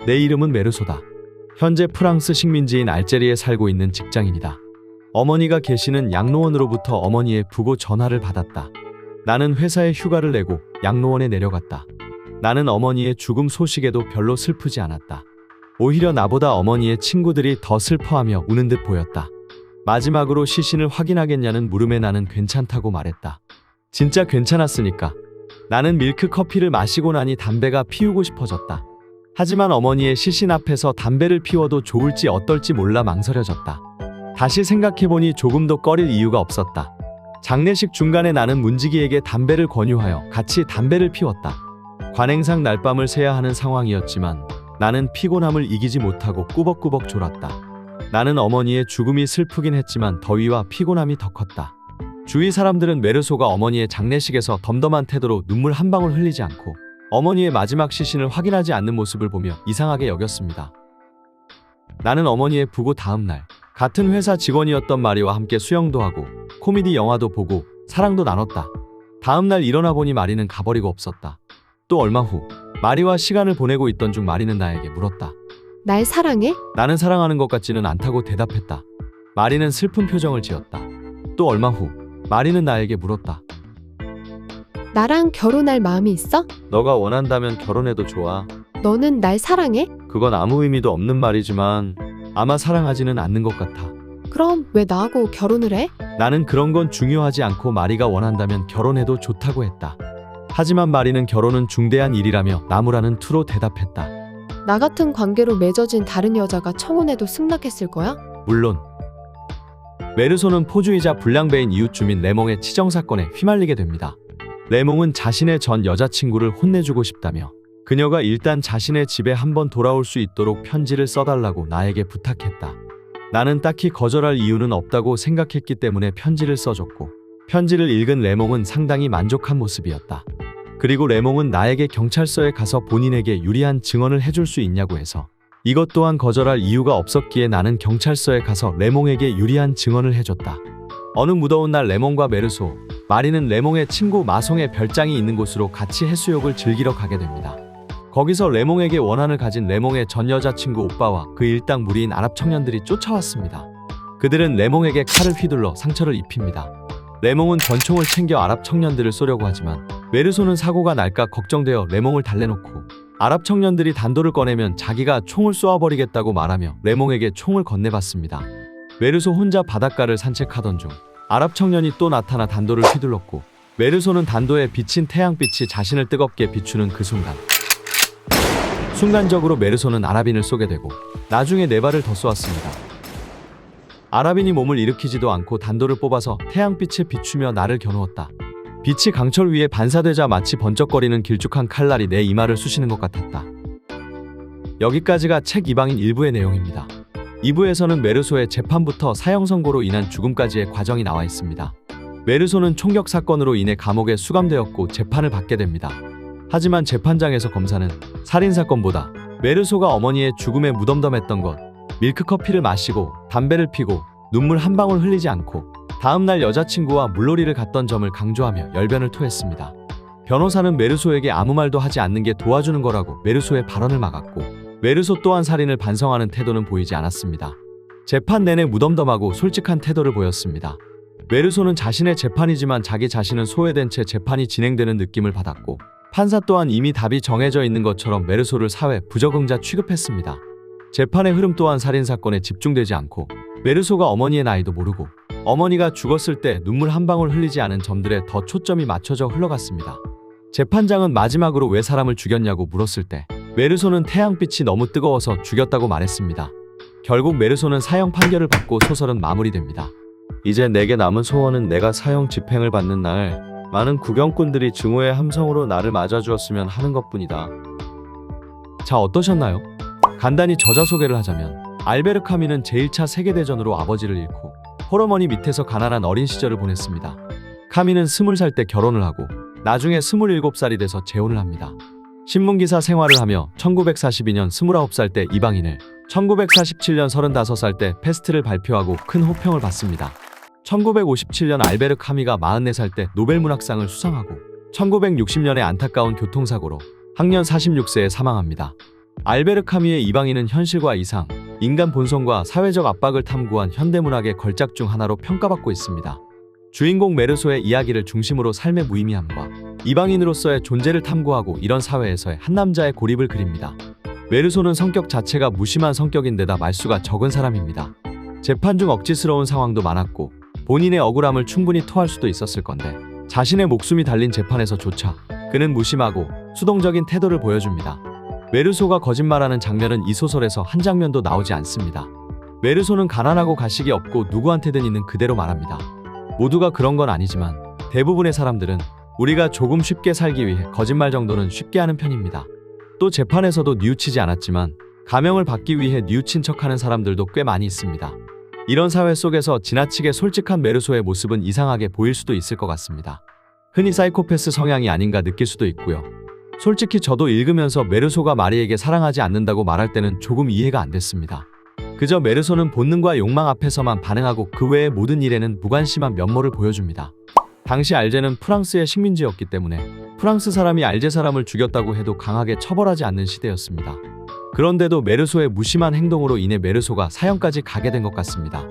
내 이름은 메르소다. 현재 프랑스 식민지인 알제리에 살고 있는 직장인이다. 어머니가 계시는 양로원으로부터 어머니의 부고 전화를 받았다. 나는 회사에 휴가를 내고 양로원에 내려갔다. 나는 어머니의 죽음 소식에도 별로 슬프지 않았다. 오히려 나보다 어머니의 친구들이 더 슬퍼하며 우는 듯 보였다. 마지막으로 시신을 확인하겠냐는 물음에 나는 괜찮다고 말했다. 진짜 괜찮았으니까. 나는 밀크 커피를 마시고 나니 담배가 피우고 싶어졌다. 하지만 어머니의 시신 앞에서 담배를 피워도 좋을지 어떨지 몰라 망설여졌다. 다시 생각해보니 조금도 꺼릴 이유가 없었다. 장례식 중간에 나는 문지기에게 담배를 권유하여 같이 담배를 피웠다. 관행상 날밤을 새야 하는 상황이었지만 나는 피곤함을 이기지 못하고 꾸벅꾸벅 졸았다. 나는 어머니의 죽음이 슬프긴 했지만 더위와 피곤함이 더 컸다. 주위 사람들은 메르소가 어머니의 장례식에서 덤덤한 태도로 눈물 한 방울 흘리지 않고 어머니의 마지막 시신을 확인하지 않는 모습을 보며 이상하게 여겼습니다. 나는 어머니의 부고 다음 날 같은 회사 직원이었던 마리와 함께 수영도 하고 코미디 영화도 보고 사랑도 나눴다. 다음 날 일어나 보니 마리는 가버리고 없었다. 또 얼마 후 마리와 시간을 보내고 있던 중 마리는 나에게 물었다. 날 사랑해? 나는 사랑하는 것 같지는 않다고 대답했다. 마리는 슬픈 표정을 지었다. 또 얼마 후 마리는 나에게 물었다. 나랑 결혼할 마음이 있어? 너가 원한다면 결혼해도 좋아. 너는 날 사랑해? 그건 아무 의미도 없는 말이지만 아마 사랑하지는 않는 것 같아. 그럼 왜 나하고 결혼을 해? 나는 그런 건 중요하지 않고 마리가 원한다면 결혼해도 좋다고 했다. 하지만 마리는 결혼은 중대한 일이라며 나무라는 투로 대답했다. 나 같은 관계로 맺어진 다른 여자가 청혼해도 승낙했을 거야? 물론. 메르소는 포주이자 불량배인 이웃 주민 레몽의 치정 사건에 휘말리게 됩니다. 레몽은 자신의 전 여자친구를 혼내주고 싶다며 그녀가 일단 자신의 집에 한번 돌아올 수 있도록 편지를 써달라고 나에게 부탁했다. 나는 딱히 거절할 이유는 없다고 생각했기 때문에 편지를 써줬고 편지를 읽은 레몽은 상당히 만족한 모습이었다. 그리고 레몽은 나에게 경찰서에 가서 본인에게 유리한 증언을 해줄 수 있냐고 해서 이것 또한 거절할 이유가 없었기에 나는 경찰서에 가서 레몽에게 유리한 증언을 해줬다. 어느 무더운 날 레몽과 메르소, 마리는 레몽의 친구 마송의 별장이 있는 곳으로 같이 해수욕을 즐기러 가게 됩니다. 거기서 레몽에게 원한을 가진 레몽의 전 여자친구 오빠와 그 일당 무리인 아랍 청년들이 쫓아왔습니다. 그들은 레몽에게 칼을 휘둘러 상처를 입힙니다. 레몽은 권총을 챙겨 아랍 청년들을 쏘려고 하지만 메르소는 사고가 날까 걱정되어 레몽을 달래놓고 아랍 청년들이 단도를 꺼내면 자기가 총을 쏘아버리겠다고 말하며 레몽에게 총을 건네봤습니다. 메르소 혼자 바닷가를 산책하던 중 아랍 청년이 또 나타나 단도를 휘둘렀고 메르소는 단도에 비친 태양빛이 자신을 뜨겁게 비추는 그 순간적으로 메르소는 아랍인을 쏘게 되고 나중에 네 발을 더 쏘았습니다. 아랍인이 몸을 일으키지도 않고 단도를 뽑아서 태양빛에 비추며 나를 겨누었다. 빛이 강철 위에 반사되자 마치 번쩍거리는 길쭉한 칼날이 내 이마를 쑤시는 것 같았다. 여기까지가 책 이방인 1부의 내용입니다. 2부에서는 메르소의 재판부터 사형 선고로 인한 죽음까지의 과정이 나와 있습니다. 메르소는 총격 사건으로 인해 감옥에 수감되었고 재판을 받게 됩니다. 하지만 재판장에서 검사는 살인사건보다 메르소가 어머니의 죽음에 무덤덤했던 것, 밀크커피를 마시고 담배를 피고 눈물 한 방울 흘리지 않고 다음날 여자친구와 물놀이를 갔던 점을 강조하며 열변을 토했습니다. 변호사는 메르소에게 아무 말도 하지 않는 게 도와주는 거라고 메르소의 발언을 막았고 메르소 또한 살인을 반성하는 태도는 보이지 않았습니다. 재판 내내 무덤덤하고 솔직한 태도를 보였습니다. 메르소는 자신의 재판이지만 자기 자신은 소외된 채 재판이 진행되는 느낌을 받았고 판사 또한 이미 답이 정해져 있는 것처럼 메르소를 사회 부적응자 취급했습니다. 재판의 흐름 또한 살인사건에 집중되지 않고 메르소가 어머니의 나이도 모르고 어머니가 죽었을 때 눈물 한 방울 흘리지 않은 점들에 더 초점이 맞춰져 흘러갔습니다. 재판장은 마지막으로 왜 사람을 죽였냐고 물었을 때 메르소는 태양빛이 너무 뜨거워서 죽였다고 말했습니다. 결국 메르소는 사형 판결을 받고 소설은 마무리됩니다. 이제 내게 남은 소원은 내가 사형 집행을 받는 날 많은 구경꾼들이 증오의 함성으로 나를 맞아주었으면 하는 것뿐이다. 자, 어떠셨나요? 간단히 저자 소개를 하자면 알베르 카뮈는 제1차 세계대전으로 아버지를 잃고 홀어머니 밑에서 가난한 어린 시절을 보냈습니다. 카뮈는 20살 때 결혼을 하고 나중에 27살이 돼서 재혼을 합니다. 신문기사 생활을 하며 1942년 29살 때 이방인을, 1947년 35살 때 패스트를 발표하고 큰 호평을 받습니다. 1957년 알베르 카뮈가 44살 때 노벨문학상을 수상하고 1960년에 안타까운 교통사고로 학년 46세에 사망합니다. 알베르 카뮈의 이방인은 현실과 이상, 인간 본성과 사회적 압박을 탐구한 현대문학의 걸작 중 하나로 평가받고 있습니다. 주인공 메르소의 이야기를 중심으로 삶의 무의미함과 이방인으로서의 존재를 탐구하고 이런 사회에서의 한 남자의 고립을 그립니다. 메르소는 성격 자체가 무심한 성격인데다 말수가 적은 사람입니다. 재판 중 억지스러운 상황도 많았고 본인의 억울함을 충분히 토할 수도 있었을 건데 자신의 목숨이 달린 재판에서조차 그는 무심하고 수동적인 태도를 보여줍니다. 메르소가 거짓말하는 장면은 이 소설에서 한 장면도 나오지 않습니다. 메르소는 가난하고 가식이 없고 누구한테든 있는 그대로 말합니다. 모두가 그런 건 아니지만 대부분의 사람들은 우리가 조금 쉽게 살기 위해 거짓말 정도는 쉽게 하는 편입니다. 또 재판에서도 뉘우치지 않았지만 감형을 받기 위해 뉘우친 척하는 사람들도 꽤 많이 있습니다. 이런 사회 속에서 지나치게 솔직한 메르소의 모습은 이상하게 보일 수도 있을 것 같습니다. 흔히 사이코패스 성향이 아닌가 느낄 수도 있고요. 솔직히 저도 읽으면서 메르소가 마리에게 사랑하지 않는다고 말할 때는 조금 이해가 안 됐습니다. 그저 메르소는 본능과 욕망 앞에서만 반응하고 그 외의 모든 일에는 무관심한 면모를 보여줍니다. 당시 알제는 프랑스의 식민지였기 때문에 프랑스 사람이 알제 사람을 죽였다고 해도 강하게 처벌하지 않는 시대였습니다. 그런데도 메르소의 무심한 행동으로 인해 메르소가 사형까지 가게 된 것 같습니다.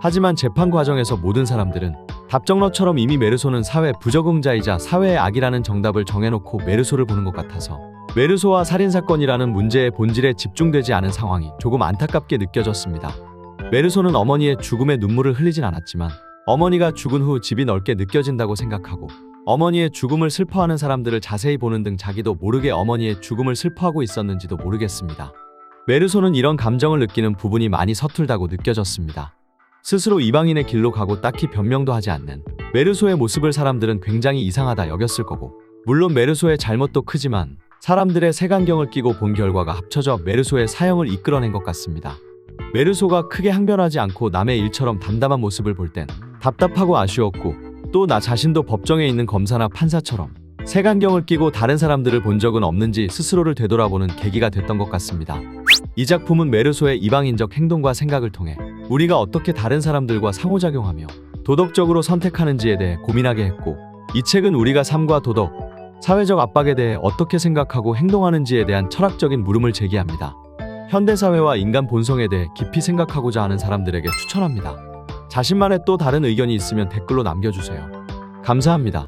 하지만 재판 과정에서 모든 사람들은 답정너처럼 이미 메르소는 사회 부적응자이자 사회의 악이라는 정답을 정해놓고 메르소를 보는 것 같아서 메르소와 살인사건이라는 문제의 본질에 집중되지 않은 상황이 조금 안타깝게 느껴졌습니다. 메르소는 어머니의 죽음에 눈물을 흘리진 않았지만 어머니가 죽은 후 집이 넓게 느껴진다고 생각하고 어머니의 죽음을 슬퍼하는 사람들을 자세히 보는 등 자기도 모르게 어머니의 죽음을 슬퍼하고 있었는지도 모르겠습니다. 메르소는 이런 감정을 느끼는 부분이 많이 서툴다고 느껴졌습니다. 스스로 이방인의 길로 가고 딱히 변명도 하지 않는 메르소의 모습을 사람들은 굉장히 이상하다 여겼을 거고 물론 메르소의 잘못도 크지만 사람들의 색안경을 끼고 본 결과가 합쳐져 메르소의 사형을 이끌어낸 것 같습니다. 메르소가 크게 항변하지 않고 남의 일처럼 담담한 모습을 볼 땐 답답하고 아쉬웠고 또 나 자신도 법정에 있는 검사나 판사처럼 색안경을 끼고 다른 사람들을 본 적은 없는지 스스로를 되돌아보는 계기가 됐던 것 같습니다. 이 작품은 메르소의 이방인적 행동과 생각을 통해 우리가 어떻게 다른 사람들과 상호작용하며 도덕적으로 선택하는지에 대해 고민하게 했고 이 책은 우리가 삶과 도덕, 사회적 압박에 대해 어떻게 생각하고 행동하는지에 대한 철학적인 물음을 제기합니다. 현대사회와 인간 본성에 대해 깊이 생각하고자 하는 사람들에게 추천합니다. 자신만의 또 다른 의견이 있으면 댓글로 남겨주세요. 감사합니다.